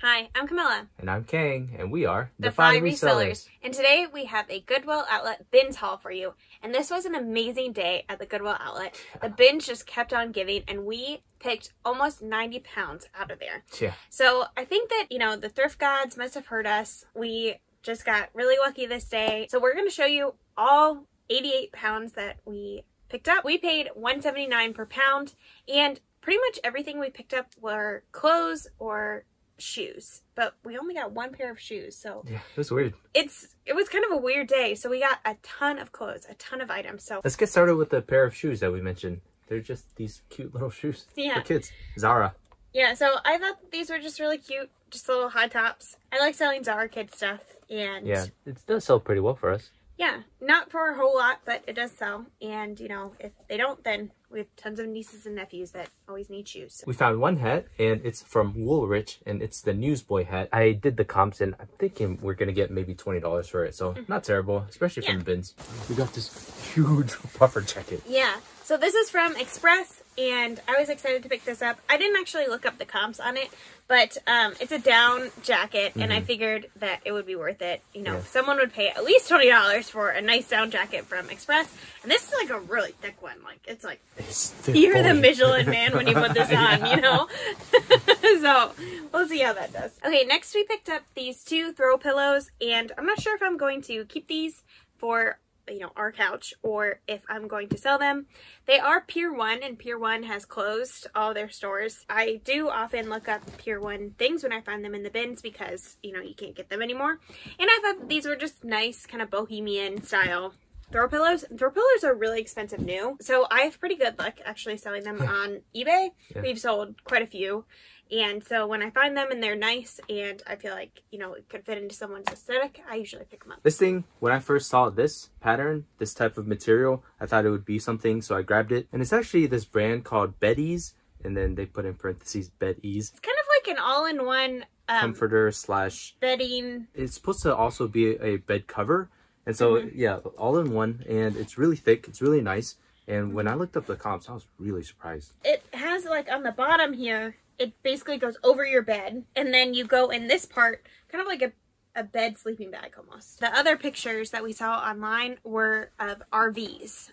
Hi, I'm Camilla. And I'm Kang, and we are the Fine Resellers. And today we have a Goodwill outlet BINS haul for you. And this was an amazing day at the Goodwill outlet. The BINS just kept on giving, and we picked almost 90 pounds out of there. Yeah. So I think that, the thrift gods must have heard us. We just got really lucky this day. So we're going to show you all 88 pounds that we picked up. We paid $1.79 per pound, and pretty much everything we picked up were clothes or shoes, but we only got one pair of shoes, so yeah, it was weird. It was kind of a weird day, so we got a ton of clothes, a ton of items. So let's get started with the pair of shoes that we mentioned. They're just these cute little shoes for kids. Zara. Yeah, so I thought these were just really cute, just little high tops. I like selling Zara kid stuff, and yeah, it does sell pretty well for us. Yeah, not for a whole lot, but it does sell. And, if they don't, then we have tons of nieces and nephews that always need shoes. So. We found one hat, and it's from Woolrich, and it's the Newsboy hat. I did the comps, and I'm thinking we're going to get maybe $20 for it. So not terrible, especially from the BINS. We got this huge puffer jacket. Yeah, so this is from Express, and I was excited to pick this up. I didn't actually look up the comps on it, but it's a down jacket, and I figured that it would be worth it. Someone would pay at least $20 for a nice down jacket from Express, and this is like a really thick one. Like, it's you're the Michelin man when you put this on, So we'll see how that does. Okay, next we picked up these two throw pillows, and I'm not sure if I'm going to keep these for our couch or if I'm going to sell them. They are Pier 1, and Pier 1 has closed all their stores. I do often look up Pier 1 things when I find them in the BINS because, you can't get them anymore. And I thought these were just nice, kind of bohemian style throw pillows. Throw pillows are really expensive new, so I have pretty good luck actually selling them on eBay. Yeah. We've sold quite a few. And so when I find them and they're nice and I feel like, it could fit into someone's aesthetic, I usually pick them up. This thing, when I first saw this pattern, this type of material, I thought it would be something, so I grabbed it. And it's actually this brand called BedEase, and then they put in parentheses BedEase. It's kind of like an all-in-one comforter slash bedding. It's supposed to also be a bed cover. And so, yeah, all in one, and it's really thick. It's really nice. And when I looked up the comps, I was really surprised. It has, like, on the bottom here, it basically goes over your bed, and then you go in this part, kind of like a bed sleeping bag almost. The other pictures that we saw online were of RVs.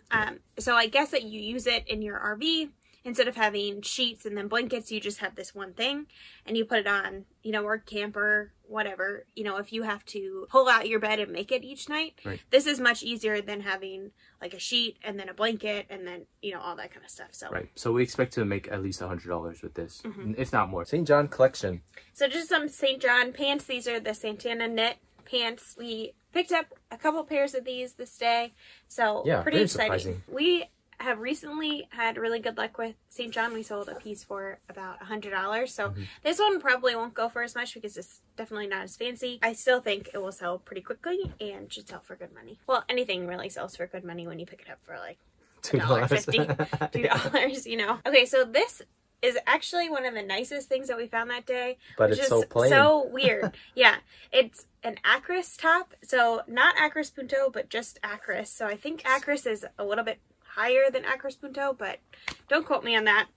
So I guess that you use it in your RV. Instead of having sheets and then blankets, you just have this one thing and you put it on, or camper, whatever. If you have to pull out your bed and make it each night, this is much easier than having like a sheet and then a blanket and then, all that kind of stuff. So so we expect to make at least $100 with this, if not more. St. John collection. So just some St. John pants. These are the Santana knit pants. We picked up a couple pairs of these this day. So yeah, pretty exciting. Surprising. We have recently had really good luck with St. John. We sold a piece for about $100. So this one probably won't go for as much because it's definitely not as fancy. I still think it will sell pretty quickly and should sell for good money. Well, anything really sells for good money when you pick it up for like $1.50, $2, Okay, so this is actually one of the nicest things that we found that day. But it's so plain. So weird. Yeah, it's an Acris top. So not Acris Punto, but just Acris. So I think Acris is a little bit higher than Acris Punto, but don't quote me on that.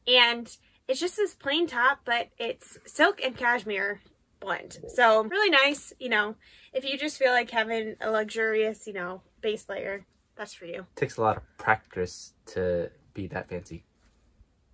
And it's just this plain top, but it's silk and cashmere blend. So really nice, if you just feel like having a luxurious, base layer, that's for you. Takes a lot of practice to be that fancy.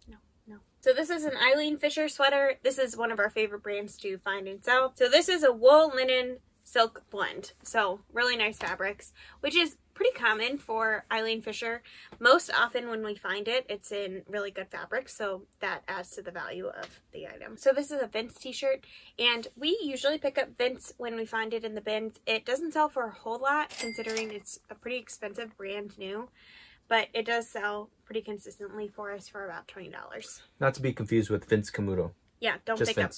No. So this is an Eileen Fisher sweater. This is one of our favorite brands to find and sell. So this is a wool linen silk blend. So really nice fabrics, which is pretty common for Eileen Fisher. Most often when we find it, it's in really good fabric, so that adds to the value of the item. So this is a BINS t-shirt, and we usually pick up BINS when we find it in the BINS. It doesn't sell for a whole lot, considering it's a pretty expensive brand new, but it does sell pretty consistently for us for about $20. Not to be confused with Vince Camuto. Yeah, don't pick up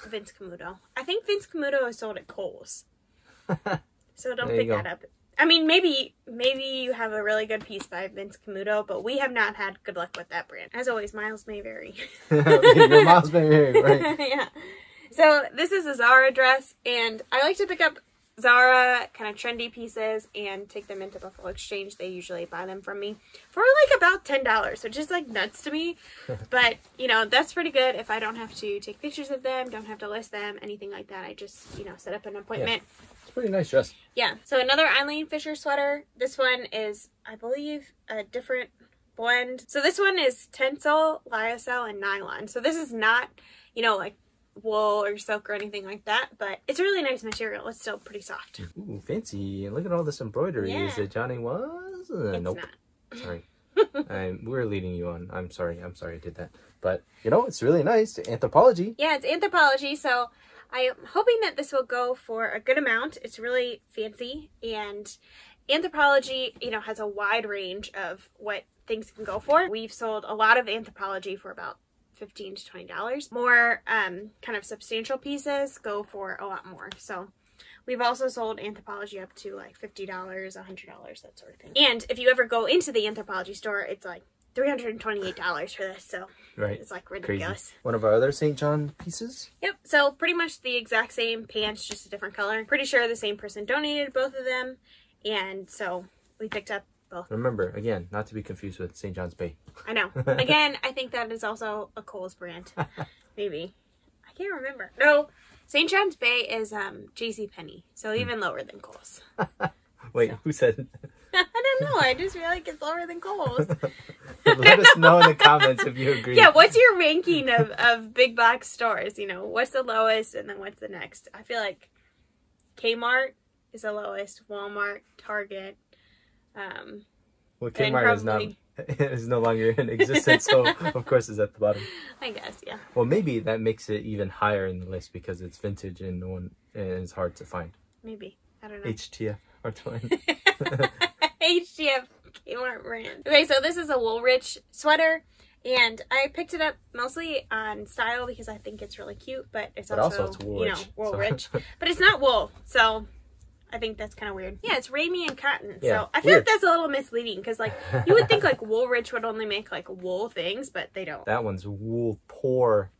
Vince Camuto. I think Vince Camuto is sold at Kohl's. So don't pick that up. I mean, maybe you have a really good piece by Vince Camuto, but we have not had good luck with that brand. As always, miles may vary. Your miles may vary, right? Yeah. So this is a Zara dress, and I like to pick up Zara kind of trendy pieces and take them into Buffalo Exchange. They usually buy them from me for like about $10, which is like nuts to me. But, you know, that's pretty good if I don't have to take pictures of them, don't have to list them, anything like that. I just, you know, set up an appointment. Yeah. It's a pretty nice dress. Yeah. So another Eileen Fisher sweater. This one is, I believe, a different blend. So this one is Tencel, Lyocell, and nylon. So this is not, you know, like wool or silk or anything like that, but it's a really nice material. It's still pretty soft. Ooh, fancy. And look at all this embroidery. Yeah. Is it Johnny was? It's Nope. not. Sorry. We're leading you on. I'm sorry I did that. But, you know, it's really nice. Anthropology. Yeah, it's Anthropology, so I'm hoping that this will go for a good amount. It's really fancy, and Anthropology, you know, has a wide range of what things can go for. We've sold a lot of Anthropology for about $15 to $20. More kind of substantial pieces go for a lot more. So we've also sold Anthropology up to like $50, $100, that sort of thing. And if you ever go into the Anthropology store, it's like $328 for this. So right. It's like ridiculous. Crazy. One of our other St. John pieces. Yep. So pretty much the exact same pants, just a different color. Pretty sure the same person donated both of them. And so we picked up both. Remember, again, not to be confused with St. John's Bay. I know. Again, I think that is also a Kohl's brand. Maybe. I can't remember. No, St. John's Bay is JCPenney, so even lower than Kohl's. Wait, who said? I don't know. I just feel like it's lower than Kohl's. Let us know in the comments if you agree. Yeah, what's your ranking of big box stores? You know, what's the lowest and then what's the next? I feel like Kmart is the lowest, Walmart, Target. Well, Kmart is no longer in existence, so of course it's at the bottom. I guess, yeah. Well, maybe that makes it even higher in the list because it's vintage and and it's hard to find. Maybe. I don't know. HTF or twin. HTF Kmart brand. Okay, so this is a Woolrich sweater, and I picked it up mostly on style because I think it's really cute, but it's also it's Woolrich, Woolrich. So. But it's not wool, so I think that's kind of weird. Yeah, it's Ramie and cotton. Yeah, so I feel like that's a little misleading because, like, you would think like Woolrich would only make like wool things, but they don't. That one's wool poor.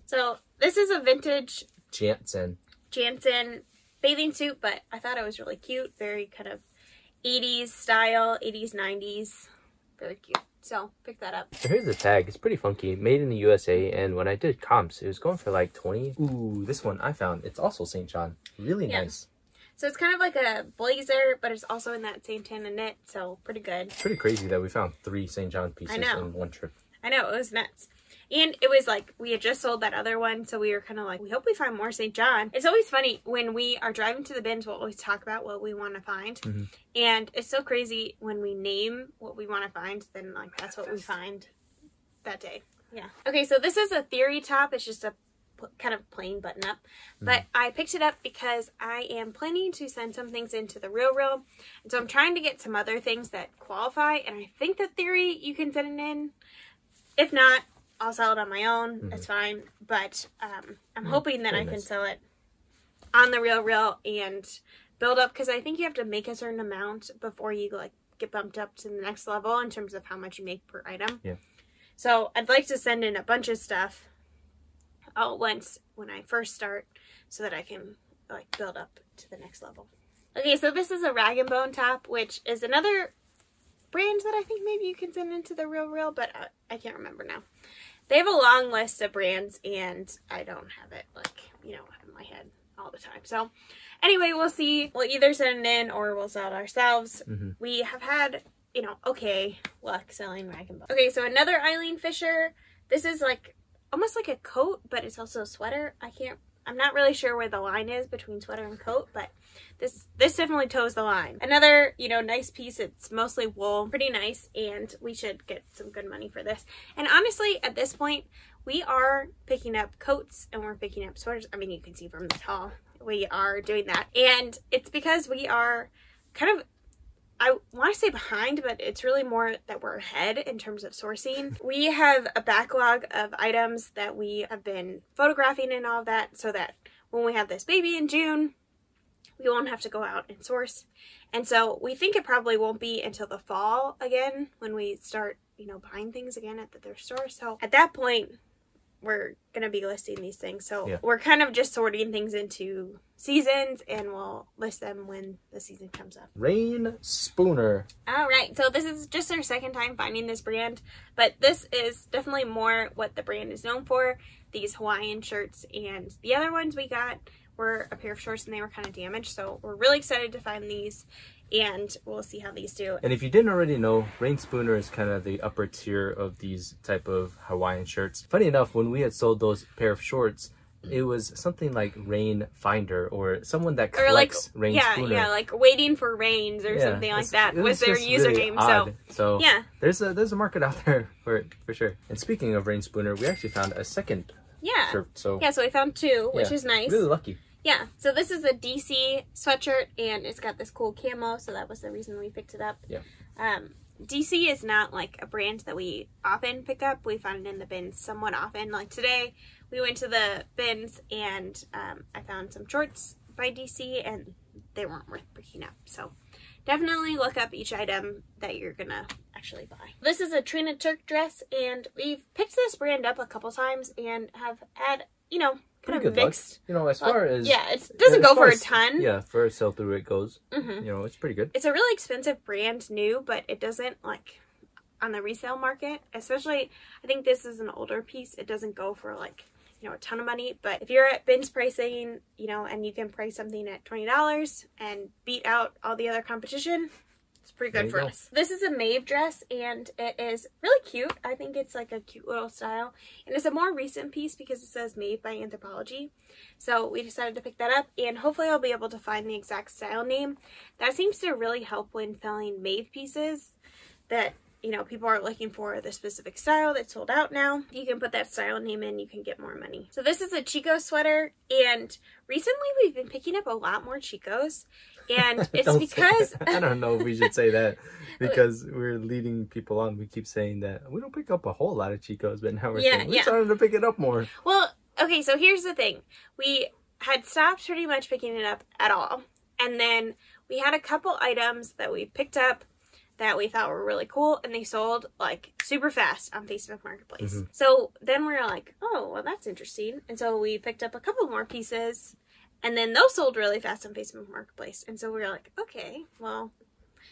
So this is a vintage Jansen bathing suit, but I thought it was really cute. Very kind of 80s style, 80s, 90s. Very cute. So pick that up. So here's the tag. It's pretty funky. Made in the USA, and when I did comps, it was going for like 20. Ooh, this one I found. It's also St. John. Really nice. So it's kind of like a blazer, but it's also in that Santana knit, so pretty good. Pretty crazy that we found 3 St. John pieces in one trip. I know, it was nuts. And it was like, we had just sold that other one, so we were kind of like, we hope we find more St. John. It's always funny, when we are driving to the bins, we'll always talk about what we want to find. Mm-hmm. And it's so crazy when we name what we want to find, then like that's what we find that day. Yeah. Okay, so this is a Theory top. It's just a kind of plain button up. But I picked it up because I am planning to send some things into the Real. And so I'm trying to get some other things that qualify. And I think the Theory, you can send it in. If not, I'll sell it on my own. That's fine. But I'm hoping that I can sell it on the Real and build up, because I think you have to make a certain amount before you like get bumped up to the next level in terms of how much you make per item. Yeah. So I'd like to send in a bunch of stuff all at once when I first start so that I can like build up to the next level. Okay, so this is a Rag & Bone top, which is another brand that I think maybe you can send into the Real, but I can't remember now. They have a long list of brands, and I don't have it, like, you know, in my head all the time. So, anyway, we'll see. We'll either send it in or we'll sell it ourselves. We have had, you know, okay luck selling Rag & Bone. Okay, so another Eileen Fisher. This is, like, almost like a coat, but it's also a sweater. I'm not really sure where the line is between sweater and coat, but this definitely toes the line. Another, you know, nice piece. It's mostly wool, pretty nice, and we should get some good money for this. And honestly, at this point, we are picking up coats and we're picking up sweaters. I mean, you can see from this haul, we are doing that. And it's because we are kind of, I want to say behind, but it's really more that we're ahead in terms of sourcing. We have a backlog of items that we have been photographing and all of that, so that when we have this baby in June, we won't have to go out and source. And so we think it probably won't be until the fall again when we start, you know, buying things again at the thrift store. So at that point, we're going to be listing these things. So yeah. we're kind of just sorting things into seasons, and we'll list them when the season comes up. Rain Spooner. All right. So this is just our second time finding this brand, but this is definitely more what the brand is known for. These Hawaiian shirts, and the other ones we got were a pair of shorts and they were kind of damaged. So we're really excited to find these, and we'll see how these do. And if you didn't already know, Rain Spooner is kind of the upper tier of these type of Hawaiian shirts. Funny enough, when we had sold those pair of shorts, it was something like Rain Finder, or someone that collects Rain Spooner. Yeah, like waiting for rains or something like that was their username. Really so yeah, there's a market out there for it, for sure. And speaking of Rain Spooner, we actually found a second shirt. So we found two, which is nice. Really lucky. Yeah, so this is a DC sweatshirt, and it's got this cool camo, so that was the reason we picked it up. Yeah. DC is not like a brand that we often pick up. We find it in the bins somewhat often. Like today, we went to the bins, and I found some shorts by DC, and they weren't worth picking up. So definitely look up each item that you're gonna actually buy. This is a Trina Turk dress, and we've picked this brand up a couple times and have had, you know, kind of mixed. You know, as far as it doesn't go for a ton. Yeah, for a sell-through rate goes, you know, it's pretty good. It's a really expensive brand new, but it doesn't, like, on the resale market, especially, I think this is an older piece. It doesn't go for, like, you know, a ton of money. But if you're at BINS pricing, you know, and you can price something at $20 and beat out all the other competition, it's pretty good for us. This is a Maeve dress, and it is really cute. I think it's like a cute little style. And it's a more recent piece because it says Maeve by Anthropology. So we decided to pick that up, and hopefully I'll be able to find the exact style name. That seems to really help when selling Maeve pieces that, you know, people are looking for the specific style that's sold out now. You can put that style name in, you can get more money. So this is a Chico sweater, and recently we've been picking up a lot more Chicos. And it's because I don't know if we should say that, because we're leading people on. We keep saying that we don't pick up a whole lot of Chicos, but now we're saying we're starting to pick it up more. Well, okay, so here's the thing. We had stopped pretty much picking it up at all. And then we had a couple items that we picked up that we thought were really cool, and they sold like super fast on Facebook Marketplace. So then we were like, oh, well, that's interesting. And so we picked up a couple more pieces, and then those sold really fast on Facebook Marketplace. And so we were like, okay, well.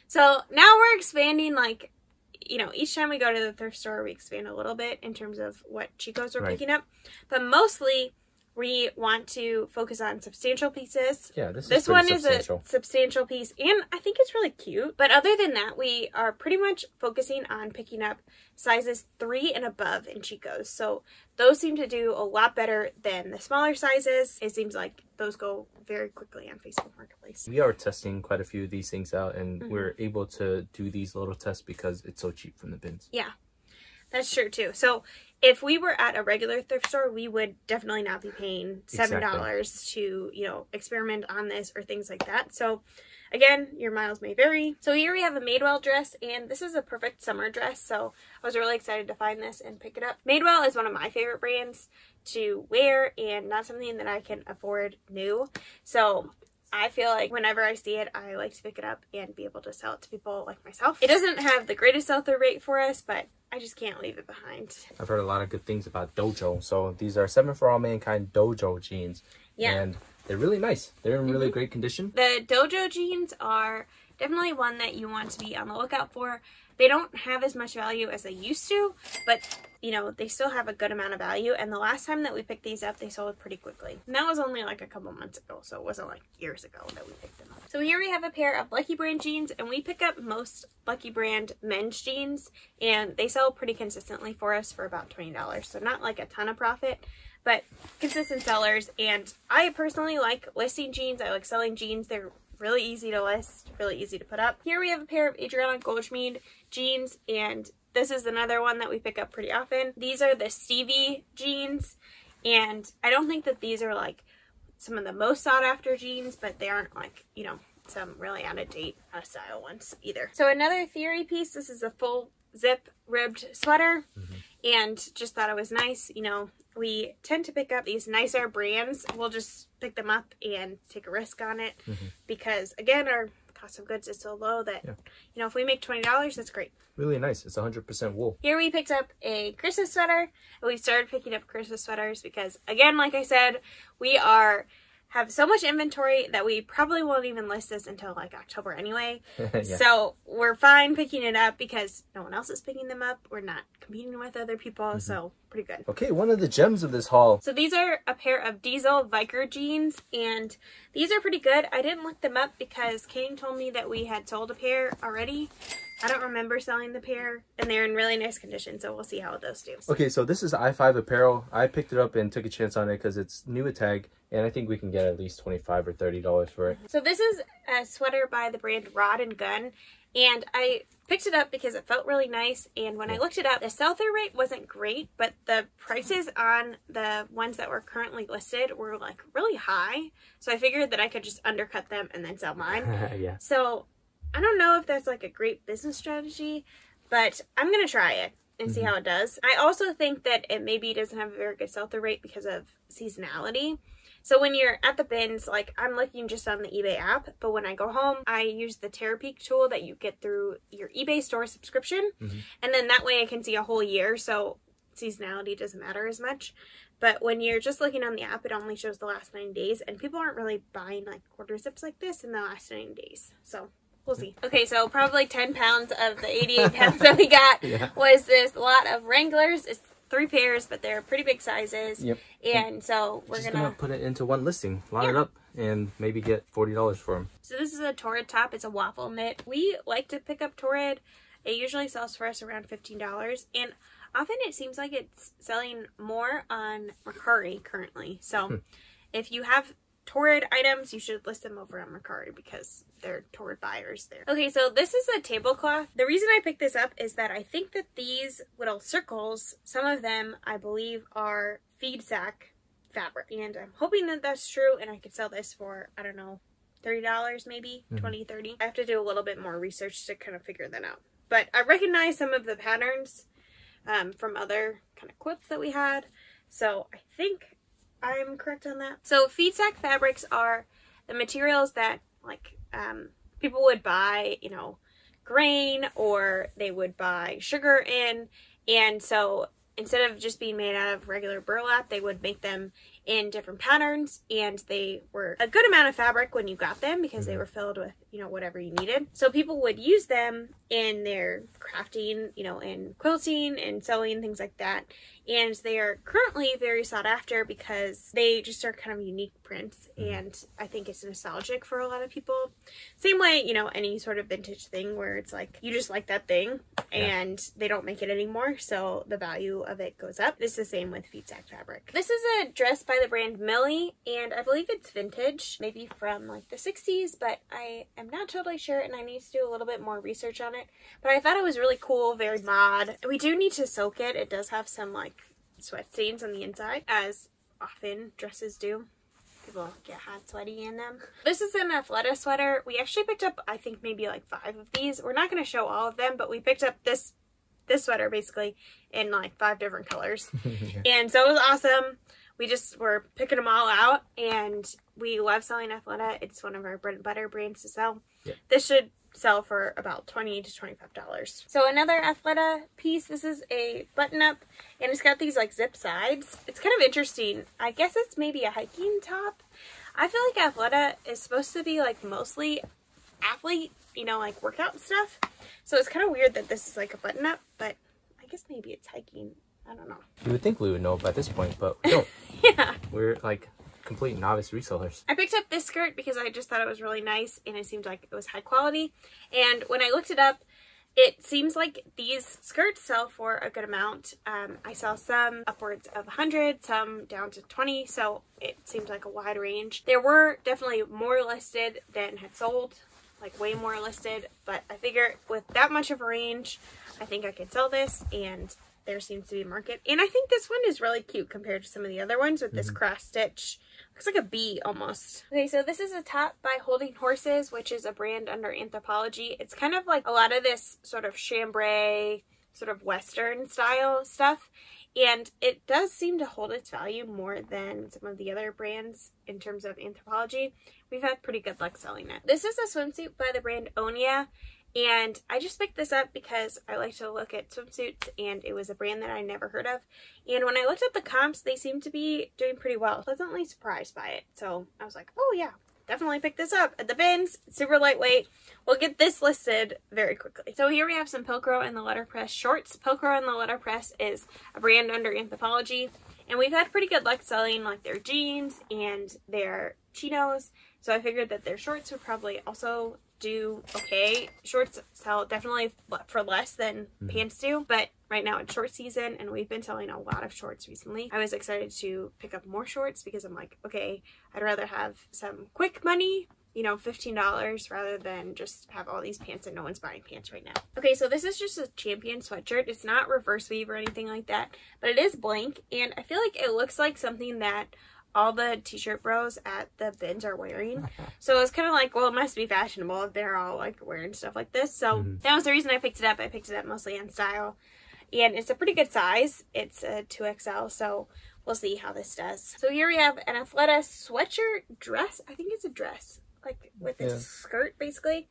So now we're expanding, like, you know, each time we go to the thrift store, we expand a little bit in terms of what Chicos we're picking up. But mostly, we want to focus on substantial pieces. Yeah, this one is a substantial piece, and I think it's really cute. But other than that, we are pretty much focusing on picking up sizes 3 and above in Chicos. So those seem to do a lot better than the smaller sizes. It seems like those go very quickly on Facebook Marketplace. We are testing quite a few of these things out, and we're able to do these little tests because it's so cheap from the bins. Yeah, that's true too. So if we were at a regular thrift store, we would definitely not be paying $7 to, you know, experiment on this or things like that. So again, your miles may vary. So here we have a Madewell dress, and this is a perfect summer dress. So I was really excited to find this and pick it up. Madewell is one of my favorite brands to wear, and not something that I can afford new. So I feel like whenever I see it, I like to pick it up and be able to sell it to people like myself. It doesn't have the greatest sell-through rate for us, but I just can't leave it behind. I've heard a lot of good things about Dojo. So these are 7 for All Mankind Dojo jeans. Yeah. And they're really nice. They're in really great condition. The Dojo jeans are definitely one that you want to be on the lookout for. They don't have as much value as they used to, but, you know, they still have a good amount of value. And the last time that we picked these up, they sold pretty quickly. And that was only like a couple months ago, so it wasn't like years ago that we picked them up. So here we have a pair of Lucky Brand jeans, and we pick up most Lucky Brand men's jeans, and they sell pretty consistently for us for about $20. So not like a ton of profit, but consistent sellers. And I personally like listing jeans. I like selling jeans. They're really easy to list, really easy to put up. Here we have a pair of Adriana Goldsmith jeans, and this is another one that we pick up pretty often. These are the Stevie Jeans, and I don't think that these are like some of the most sought after jeans, but they aren't like, you know, some really out of date style ones either. So another theory piece, this is a full zip ribbed sweater, and just thought it was nice. You know, we tend to pick up these nicer brands. We'll just pick them up and take a risk on it because, again, our cost of goods is so low that, you know, if we make $20, that's great. Really nice. It's 100% wool. Here we picked up a Christmas sweater. And we started picking up Christmas sweaters because, again, like I said, we have so much inventory that we probably won't even list this until like October anyway. So we're fine picking it up because no one else is picking them up. We're not competing with other people, so pretty good. Okay, one of the gems of this haul. So these are a pair of diesel Viker jeans, and these are pretty good. I didn't look them up because Kane told me that we had sold a pair already. I don't remember selling the pair, and they're in really nice condition, so we'll see how those do. Okay, so this is I5 Apparel. I picked it up and took a chance on it because it's new at tag, and I think we can get at least $25 or $30 for it. So this is a sweater by the brand Rod and Gun, and I picked it up because it felt really nice, and when I looked it up, the sell-through rate wasn't great, but the prices on the ones that were currently listed were like really high, so I figured that I could just undercut them and then sell mine. Yeah. So I don't know if that's like a great business strategy, but I'm going to try it and see how it does. I also think that it maybe doesn't have a very good sell-through rate because of seasonality. So when you're at the bins, like I'm looking just on the eBay app, but when I go home, I use the Terapeak tool that you get through your eBay store subscription. And then that way I can see a whole year. So seasonality doesn't matter as much. But when you're just looking on the app, it only shows the last 9 days, and people aren't really buying like quarter zips like this in the last 9 days. So we'll see. Okay, so probably 10 pounds of the 88 pounds that we got was this lot of Wranglers. It's 3 pairs, but they're pretty big sizes. And so we're gonna put it into one listing, line it up, and maybe get $40 for them. So this is a Torrid top. It's a waffle knit. We like to pick up Torrid. It usually sells for us around $15, and often it seems like it's selling more on Mercari currently. So if you have Torrid items, you should list them over on Mercari because they're Torrid buyers there. Okay, so this is a tablecloth. The reason I picked this up is that I think that these little circles, some of them I believe are feed sack fabric, and I'm hoping that that's true and I could sell this for, I don't know, $30 maybe, 20, 30. I have to do a little bit more research to kind of figure that out. But I recognize some of the patterns from other kind of quilts that we had, so I think I'm correct on that. So feed sack fabrics are the materials that like people would buy, you know, grain, or they would buy sugar in, and so instead of just being made out of regular burlap, they would make them in different patterns, and they were a good amount of fabric when you got them because they were filled with, you know, whatever you needed. So people would use them in their crafting, you know, in quilting and sewing, things like that. And they are currently very sought after because they just are kind of unique prints, and I think it's nostalgic for a lot of people. Same way, you know, any sort of vintage thing where it's like you just like that thing and they don't make it anymore, so the value of it goes up. It's the same with feed sack fabric. This is a dress by the brand Millie, and I believe it's vintage, maybe from like the 60s, but I am not totally sure, and I need to do a little bit more research on it. But I thought it was really cool, very mod. We do need to soak it. It does have some like sweat stains on the inside, as often dresses do. People get hot, sweaty in them. This is an Athleta sweater. We actually picked up, I think, maybe like 5 of these. We're not going to show all of them, but we picked up this sweater basically in like 5 different colors. And so it was awesome. We just were picking them all out, and we love selling Athleta. It's one of our bread and butter brands to sell. This should sell for about $20 to $25. So another Athleta piece. This is a button up, and it's got these like zip sides. It's kind of interesting. I guess it's maybe a hiking top. I feel like Athleta is supposed to be like mostly athlete, you know, like workout stuff. So it's kind of weird that this is like a button up, but I guess maybe it's hiking. I don't know. You would think we would know by this point, but we don't. We're like complete novice resellers. I picked up this skirt because I just thought it was really nice, and it seemed like it was high quality. And when I looked it up, it seems like these skirts sell for a good amount. I saw some upwards of 100, some down to 20, so it seemed like a wide range. There were definitely more listed than had sold, like way more listed, but I figure with that much of a range, I think I could sell this, and there seems to be a market. And I think this one is really cute compared to some of the other ones with this cross stitch. Looks like a bee almost. Okay, so this is a top by Holding Horses, which is a brand under Anthropologie. It's kind of like a lot of this sort of chambray, sort of Western style stuff. And it does seem to hold its value more than some of the other brands in terms of Anthropologie. We've had pretty good luck selling it. This is a swimsuit by the brand Onia, and I just picked this up because I like to look at swimsuits, and it was a brand that I never heard of. And when I looked at the comps, they seem to be doing pretty well. Pleasantly surprised by it. So I was like, oh yeah, definitely pick this up at the bins. Super lightweight. We'll get this listed very quickly. So here we have some Pilcrow and the Letterpress shorts. Pilcrow and the Letterpress is a brand under Anthropologie, and we've had pretty good luck selling like their jeans and their chinos. So I figured that their shorts would probably also do okay. Shorts sell definitely for less than pants do, but right now it's short season and we've been selling a lot of shorts recently. I was excited to pick up more shorts because I'm like, okay, I'd rather have some quick money, you know, $15 rather than just have all these pants and no one's buying pants right now. Okay, so this is just a Champion sweatshirt. It's not reverse weave or anything like that, but it is blank, and I feel like it looks like something that all the t-shirt bros at the bins are wearing. So it was kind of like, well, it must be fashionable if they're all like wearing stuff like this. So that was the reason I picked it up. I picked it up mostly on style, and it's a pretty good size. It's a 2XL, so we'll see how this does. So here we have an Athleta sweatshirt dress. I think it's a dress, like with a skirt basically.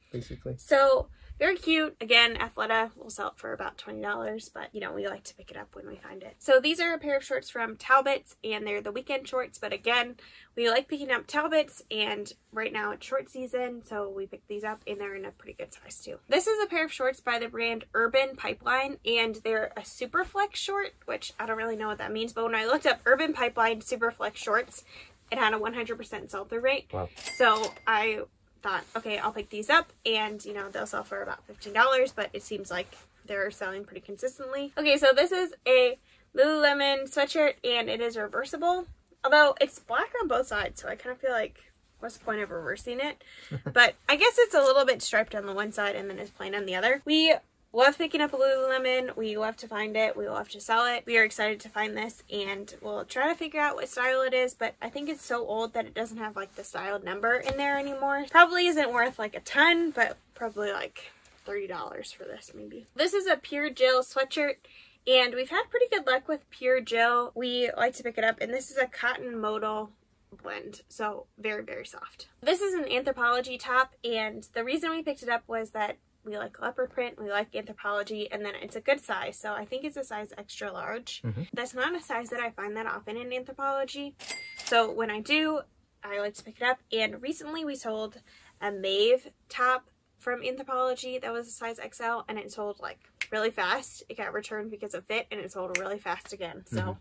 So very cute. Again, Athleta will sell it for about $20, but you know, we like to pick it up when we find it. So these are a pair of shorts from Talbots, and they're the weekend shorts, but again, we like picking up Talbots, and right now it's short season, so we picked these up, and they're in a pretty good size too. This is a pair of shorts by the brand Urban Pipeline, and they're a super flex short, which I don't really know what that means, but when I looked up Urban Pipeline super flex shorts, it had a 100% sell-through rate. Wow. So I thought, okay, I'll pick these up, and you know, they'll sell for about $15, but it seems like they're selling pretty consistently. Okay, so this is a Lululemon sweatshirt, and it is reversible, although it's black on both sides, so I kind of feel like, what's the point of reversing it? But I guess it's a little bit striped on the one side and then it's plain on the other. We love picking up a Lululemon. We love to find it. We love to sell it. We are excited to find this, and we'll try to figure out what style it is, but I think it's so old that it doesn't have like the styled number in there anymore. Probably isn't worth like a ton, but probably like $30 for this maybe. This is a Pure Gel sweatshirt, and we've had pretty good luck with Pure Gel. We like to pick it up, and this is a cotton modal blend, so very, very soft. This is an Anthropologie top, and the reason we picked it up was that we like leopard print, we like Anthropologie, and then it's a good size, so I think it's a size extra large. That's not a size that I find that often in Anthropologie, so when I do, I like to pick it up. And recently we sold a Maeve top from Anthropologie that was a size XL, and it sold like really fast. It got returned because of fit, and it sold really fast again, so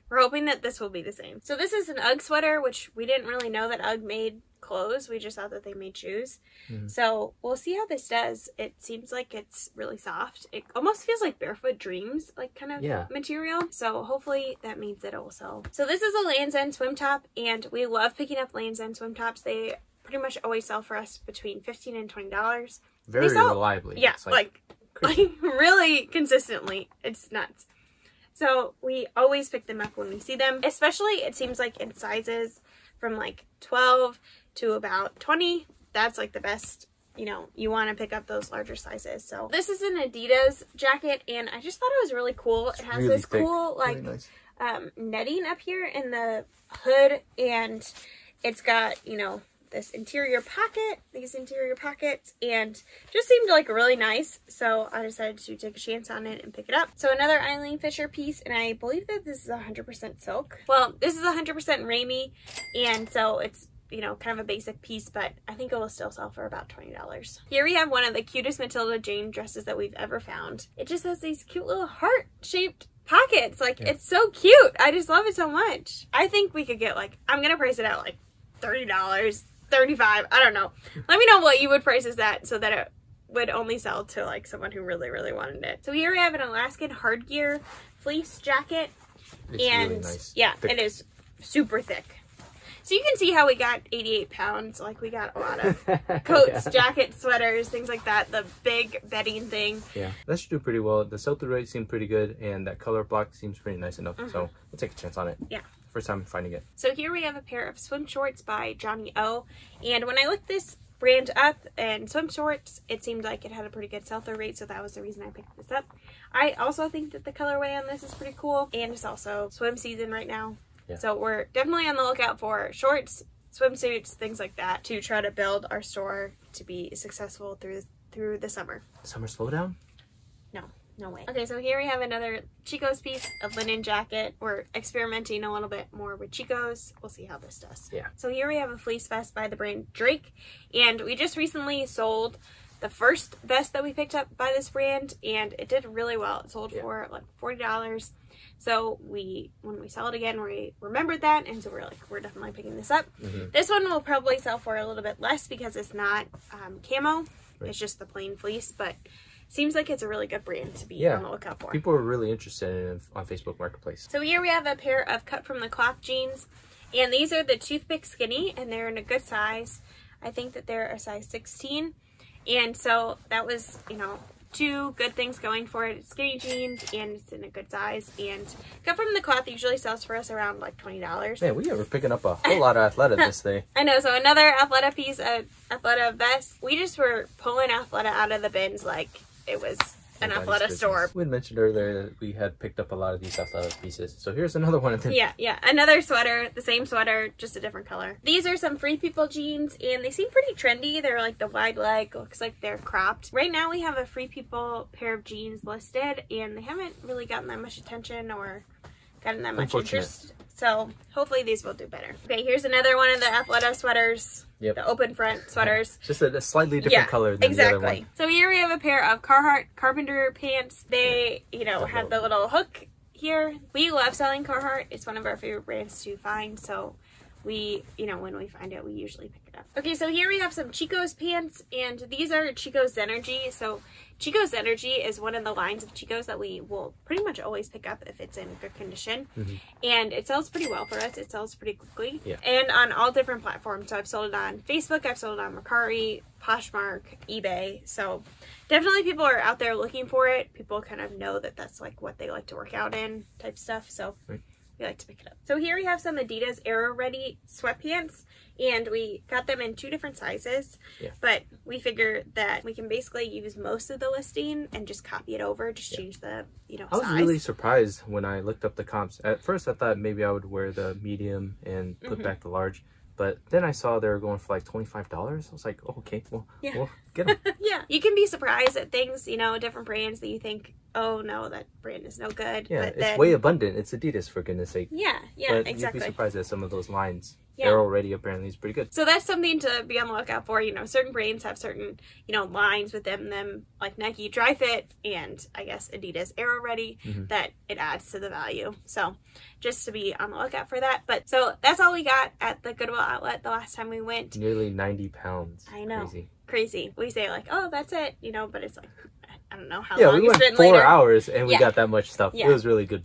we're hoping that this will be the same. So this is an Ugg sweater, which we didn't really know that Ugg made clothes. We just thought that they made shoes. So we'll see how this does. It seems like it's really soft. It almost feels like Barefoot Dreams, like kind of material. So hopefully that means that it will sell. So this is a Landsand Swim top, and we love picking up Landsand Swim tops. They pretty much always sell for us between $15 and $20. Very reliably. Yeah, like really consistently. It's nuts. So we always pick them up when we see them, especially it seems like in sizes from like 12 to about 20. That's like the best, you know, you want to pick up those larger sizes. So this is an Adidas jacket, and I just thought it was really cool. It has really this thick, cool like nice netting up here in the hood, and it's got, you know, this interior pocket, these interior pockets, and just seemed like really nice, so I decided to take a chance on it and pick it up. So another Eileen Fisher piece, and I believe that this is 100% silk. Well, this is 100% Ramie, and so it's, you know, kind of a basic piece, but I think it will still sell for about $20. Here we have one of the cutest Matilda Jane dresses that we've ever found. It just has these cute little heart-shaped pockets. Like, it's so cute. I just love it so much. I think we could get, like, I'm gonna price it out like $30. $35, I don't know. Let me know what you would price this at so that it would only sell to like someone who really, really wanted it. So here we have an Alaskan hard gear fleece jacket. It's really nice. Yeah, thick. It is super thick. So you can see how we got 88 pounds. Like, we got a lot of coats, jackets, sweaters, things like that. The big bedding thing. Yeah, that should do pretty well. The sell-through rate seemed pretty good, and that color block seems pretty nice enough. So we'll take a chance on it. Yeah. First time finding it. So here we have a pair of swim shorts by Johnny O, and when I looked this brand up and swim shorts, it seemed like it had a pretty good sell-through rate, so that was the reason I picked this up. I also think that the colorway on this is pretty cool, and it's also swim season right now. Yeah. So we're definitely on the lookout for shorts, swimsuits, things like that to try to build our store to be successful through the summer. Summer slowdown? No way. Okay, so here we have another Chico's piece of linen jacket. We're experimenting a little bit more with Chico's. We'll see how this does. Yeah. So here we have a fleece vest by the brand Drake, and we just recently sold the first vest that we picked up by this brand, and it did really well. It sold for like $40. So when we sell it again, we remembered that, and so we're like, we're definitely picking this up. This one will probably sell for a little bit less because it's not camo. Right. It's just the plain fleece, but seems like it's a really good brand to be on the lookout for. People are really interested in it on Facebook Marketplace. So here we have a pair of cut from the cloth jeans, and these are the toothpick skinny, and they're in a good size. I think that they're a size 16, and so that was, you know, two good things going for it. It's skinny jeans and it's in a good size, and cut from the cloth usually sells for us around like $20. Man, we were picking up a whole lot of Athleta this day. I know. So another Athleta piece, Athleta vest. We just were pulling Athleta out of the bins like it was an Athleta store. We had mentioned earlier that we had picked up a lot of these Athleta pieces. So here's another one of them. Yeah. Another sweater, the same sweater, just a different color. These are some Free People jeans, and they seem pretty trendy. They're like the wide leg, looks like they're cropped. Right now we have a Free People pair of jeans listed, and they haven't really gotten that much attention or gotten that much interest. So hopefully these will do better. Okay, here's another one of the Athleta sweaters. Yep. The open front sweaters. Just a slightly different color than the other one. So here we have a pair of Carhart Carpenter pants. They, you know, have the little hook here. We love selling Carhart. It's one of our favorite brands to find. So we, you know, when we find it, we usually pick it up. Okay, so here we have some Chico's pants, and these are Chico's Energy. So Chico's Energy is one of the lines of Chico's that we will pretty much always pick up if it's in good condition. And it sells pretty well for us. It sells pretty quickly. And on all different platforms. So I've sold it on Facebook, I've sold it on Mercari, Poshmark, eBay. So definitely people are out there looking for it. People kind of know that that's like what they like to work out in type stuff. So we like to pick it up. So here we have some Adidas Aero Ready sweatpants, and we got them in 2 different sizes, but we figured that we can basically use most of the listing and just copy it over, just change the, you know, size. I was really surprised when I looked up the comps. At first I thought maybe I would wear the medium and put back the large, but then I saw they were going for like $25. I was like, oh, okay, well, we'll get them. You can be surprised at things, you know, different brands that you think, oh no, that brand is no good. Yeah, but it's then, way abundant. It's Adidas, for goodness sake. Yeah, but exactly. You'd be surprised at some of those lines. They're already apparently pretty good. So that's something to be on the lookout for. You know, certain brands have certain, you know, lines within them, like Nike Dry Fit and I guess Adidas Aero Ready, that it adds to the value. So just to be on the lookout for that. But so that's all we got at the Goodwill outlet the last time we went. Nearly 90 pounds. I know. Crazy. We say like, oh, that's it, you know, but it's like, I don't know how long we went 4 hours and we got that much stuff. It was really good.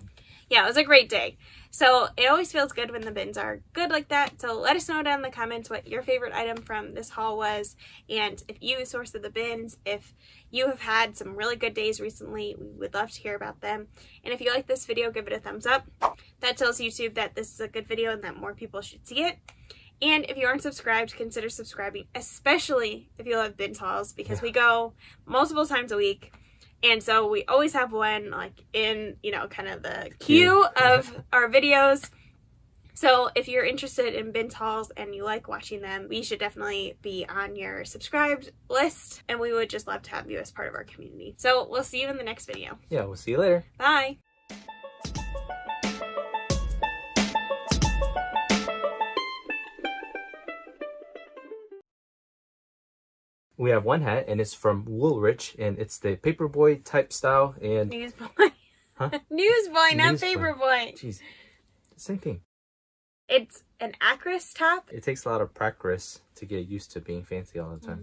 Yeah, it was a great day. So it always feels good when the bins are good like that. So let us know down in the comments what your favorite item from this haul was. And if you sourced the bins, if you have had some really good days recently, we would love to hear about them. And if you like this video, give it a thumbs up. That tells YouTube that this is a good video and that more people should see it. And if you aren't subscribed, consider subscribing, especially if you love bins hauls, because we go multiple times a week. And so we always have one like in, you know, kind of the queue of our videos. So if you're interested in bins hauls and you like watching them, we should definitely be on your subscribed list. And we would just love to have you as part of our community. So we'll see you in the next video. Yeah, we'll see you later. Bye. We have one hat, and it's from Woolrich, and it's the paperboy type style. And Newsboy. Huh? Newsboy, not paperboy. Jeez, same thing. It's an acris top. It takes a lot of practice to get used to being fancy all the time.